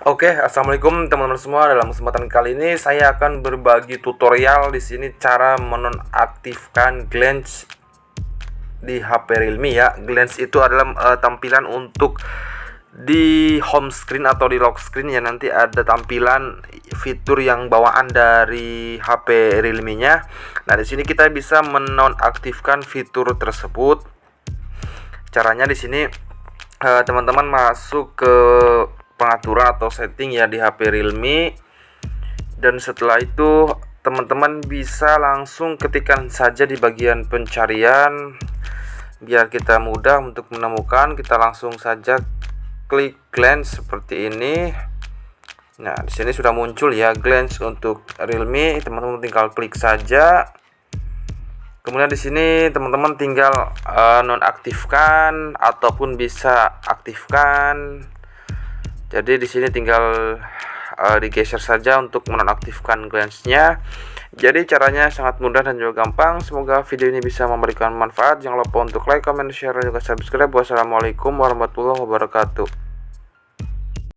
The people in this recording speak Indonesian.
Oke, assalamualaikum teman-teman semua. Dalam kesempatan kali ini saya akan berbagi tutorial di sini cara menonaktifkan glance di HP Realme ya. Glance itu adalah tampilan untuk di home screen atau di lock screen ya. Nanti ada tampilan fitur yang bawaan dari HP Realme-nya. Nah, di sini kita bisa menonaktifkan fitur tersebut. Caranya di sini teman-teman masuk ke pengaturan atau setting ya di HP Realme, dan setelah itu teman-teman bisa langsung ketikkan saja di bagian pencarian biar kita mudah untuk menemukan. Kita langsung saja klik glance seperti ini. Nah, di sini sudah muncul ya glance untuk Realme, teman-teman tinggal klik saja. Kemudian di sini teman-teman tinggal nonaktifkan ataupun bisa aktifkan. Jadi di sini tinggal digeser saja untuk menonaktifkan glance-nya. Jadi caranya sangat mudah dan juga gampang. Semoga video ini bisa memberikan manfaat. Jangan lupa untuk like, comment, share, dan juga subscribe. Wassalamualaikum warahmatullahi wabarakatuh.